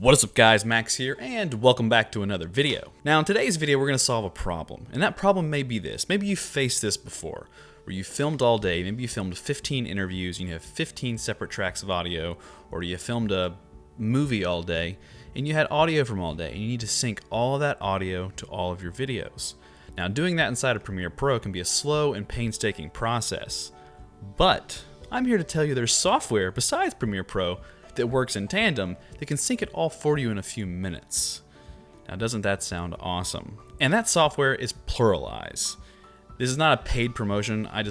What is up guys, Max here, and welcome back to another video. Now in today's video we're going to solve a problem, and that problem may be this. Maybe you faced this before, where you filmed all day, maybe you filmed 15 interviews, and you have 15 separate tracks of audio, or you filmed a movie all day, and you had audio from all day, and you need to sync all of that audio to all of your videos. Now doing that inside of Premiere Pro can be a slow and painstaking process, but I'm here to tell you there's software besides Premiere Pro that works in tandem that can sync it all for you in a few minutes. Now doesn't that sound awesome? And that software is PluralEyes. This is not a paid promotion. I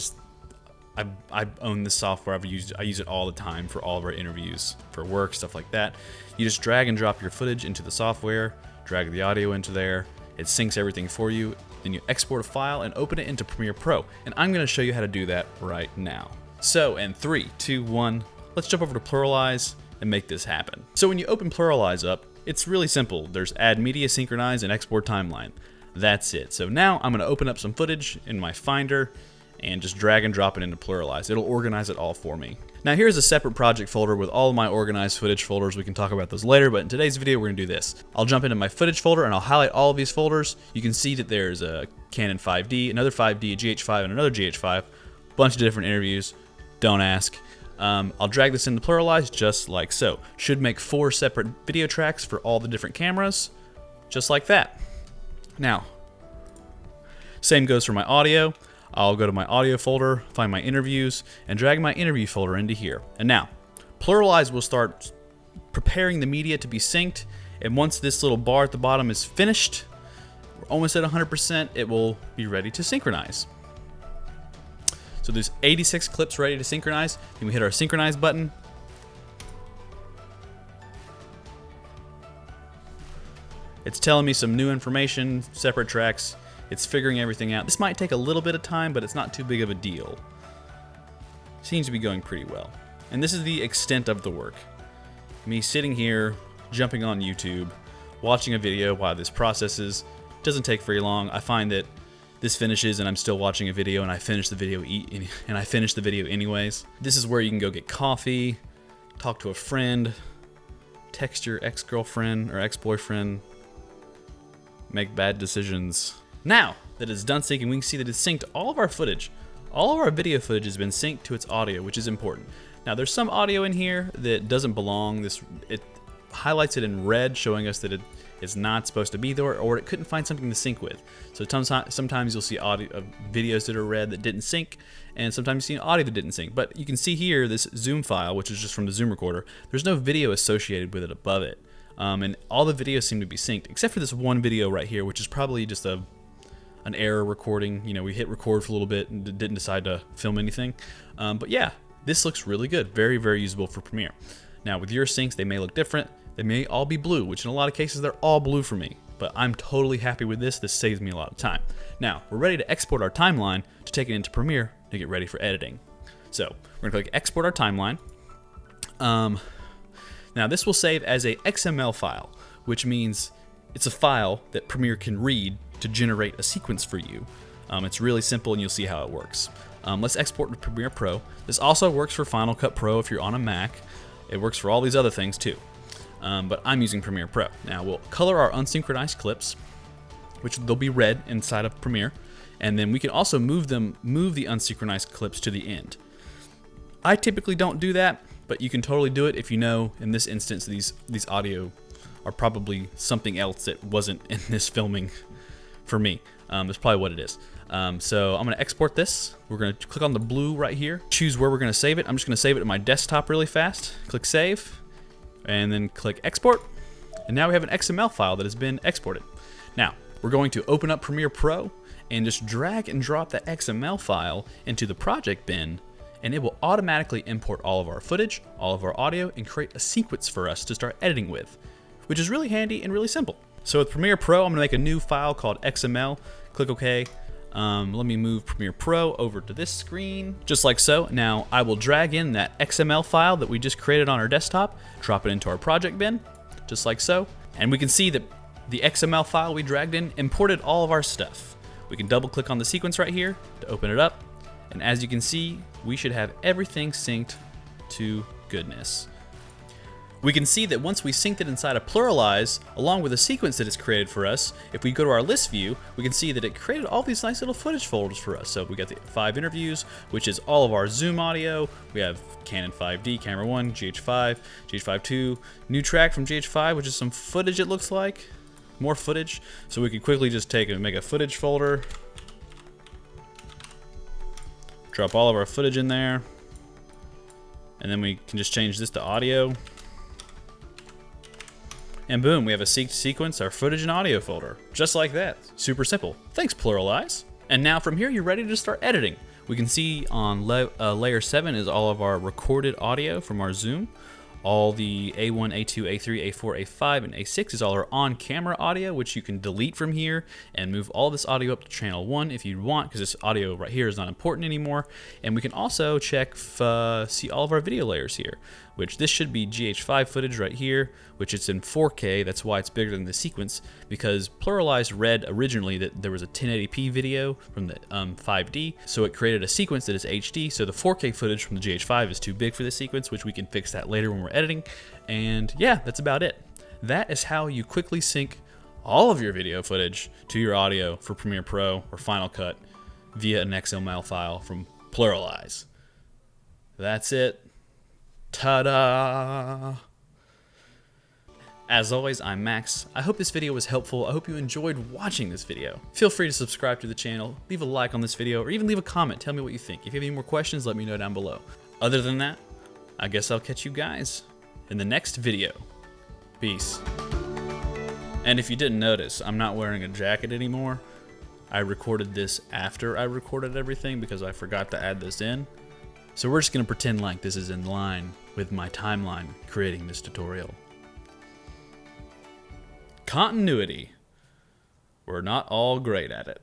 own this software. I use it all the time for all of our interviews, for work, stuff like that. You just drag and drop your footage into the software, drag the audio into there, it syncs everything for you, then you export a file and open it into Premiere Pro. And I'm gonna show you how to do that right now. So in 3, 2, 1, let's jump over to PluralEyes and make this happen. So when you open PluralEyes up, it's really simple. There's Add Media, Synchronize, and Export Timeline. That's it. So now I'm gonna open up some footage in my Finder and just drag and drop it into PluralEyes. It'll organize it all for me. Now here's a separate project folder with all of my organized footage folders. We can talk about those later, but in today's video we're gonna do this. I'll jump into my footage folder and I'll highlight all of these folders. You can see that there's a Canon 5D, another 5D, a GH5, and another GH5, bunch of different interviews. Don't ask. I'll drag this into PluralEyes just like so. Should make 4 separate video tracks for all the different cameras, just like that. Now, same goes for my audio. I'll go to my audio folder, find my interviews, and drag my interview folder into here. And now, PluralEyes will start preparing the media to be synced, and once this little bar at the bottom is finished, we're almost at 100%, it will be ready to synchronize. So there's 86 clips ready to synchronize. Then we hit our synchronize button. It's telling me some new information, separate tracks. It's figuring everything out. This might take a little bit of time, but it's not too big of a deal. Seems to be going pretty well. And this is the extent of the work. Me sitting here, jumping on YouTube, watching a video while this processes. Doesn't take very long. I find that this finishes and I'm still watching a video and I finish the video anyways. This is where you can go get coffee, talk to a friend, text your ex-girlfriend or ex-boyfriend, make bad decisions. Now that it's done syncing, we can see that it's synced all of our footage. All of our video footage has been synced to its audio, which is important. Now there's some audio in here that doesn't belong. It highlights it in red, showing us that it's not supposed to be there, or it couldn't find something to sync with. So sometimes you'll see audio videos that are red that didn't sync, and sometimes you see audio that didn't sync. But you can see here this Zoom file, which is just from the Zoom recorder. There's no video associated with it above it, and all the videos seem to be synced, except for this one video right here, which is probably just an error recording. You know, we hit record for a little bit and didn't decide to film anything. But yeah, this looks really good. Very, very usable for Premiere. Now with your syncs, they may look different. They may all be blue, which in a lot of cases they're all blue for me, but I'm totally happy with this. This saves me a lot of time. Now, we're ready to export our timeline to take it into Premiere to get ready for editing. So, we're gonna click Export Our Timeline. Now this will save as a XML file, which means it's a file that Premiere can read to generate a sequence for you. It's really simple and you'll see how it works. Let's export to Premiere Pro. This also works for Final Cut Pro if you're on a Mac. It works for all these other things too. But I'm using Premiere Pro. Now we'll color our unsynchronized clips, which they'll be red inside of Premiere, and then we can also move the unsynchronized clips to the end. I typically don't do that, but you can totally do it if you know, in this instance, these audio are probably something else that wasn't in this filming for me. That's probably what it is. So I'm gonna export this. We're gonna click on the blue right here, choose where we're gonna save it. I'm just gonna save it in my desktop really fast. Click Save. And then click Export, and now we have an XML file that has been exported. Now, we're going to open up Premiere Pro and just drag and drop that XML file into the project bin, and it will automatically import all of our footage, all of our audio, and create a sequence for us to start editing with, which is really handy and really simple. So with Premiere Pro, I'm gonna make a new file called XML, click OK. Let me move Premiere Pro over to this screen, just like so. Now I will drag in that XML file that we just created on our desktop, drop it into our project bin, just like so. And we can see that the XML file we dragged in imported all of our stuff. We can double click on the sequence right here to open it up. And as you can see, we should have everything synced to goodness. We can see that once we synced it inside of PluralEyes, along with a sequence that is created for us, if we go to our list view, we can see that it created all these nice little footage folders for us. So we got the 5 interviews, which is all of our Zoom audio. We have Canon 5D, Camera 1, GH5, GH5 II, new track from GH5, which is some footage it looks like. More footage. So we can quickly just take and make a footage folder. Drop all of our footage in there. And then we can just change this to audio. And boom, we have a synced sequence, our footage and audio folder. Just like that. Super simple. Thanks, PluralEyes. And now from here, you're ready to start editing. We can see on layer 7 is all of our recorded audio from our Zoom. All the A1, A2, A3, A4, A5, and A6 is all our on-camera audio, which you can delete from here and move all this audio up to channel 1 if you want, because this audio right here is not important anymore. And we can also check, see all of our video layers here, which this should be GH5 footage right here, which it's in 4K. That's why it's bigger than the sequence, because PluralEyes read originally that there was a 1080p video from the 5D, so it created a sequence that is HD, so the 4K footage from the GH5 is too big for the sequence, which we can fix that later when we're editing. And yeah, that's about it. That is how you quickly sync all of your video footage to your audio for Premiere Pro or Final Cut via an XML file from PluralEyes. That's it. Ta-da! As always, I'm Max. I hope this video was helpful. I hope you enjoyed watching this video. Feel free to subscribe to the channel, leave a like on this video, or even leave a comment. Tell me what you think. If you have any more questions, let me know down below. Other than that, I guess I'll catch you guys in the next video. Peace. And if you didn't notice, I'm not wearing a jacket anymore. I recorded this after I recorded everything because I forgot to add this in. So we're just gonna pretend like this is in line with my timeline creating this tutorial. Continuity. We're not all great at it.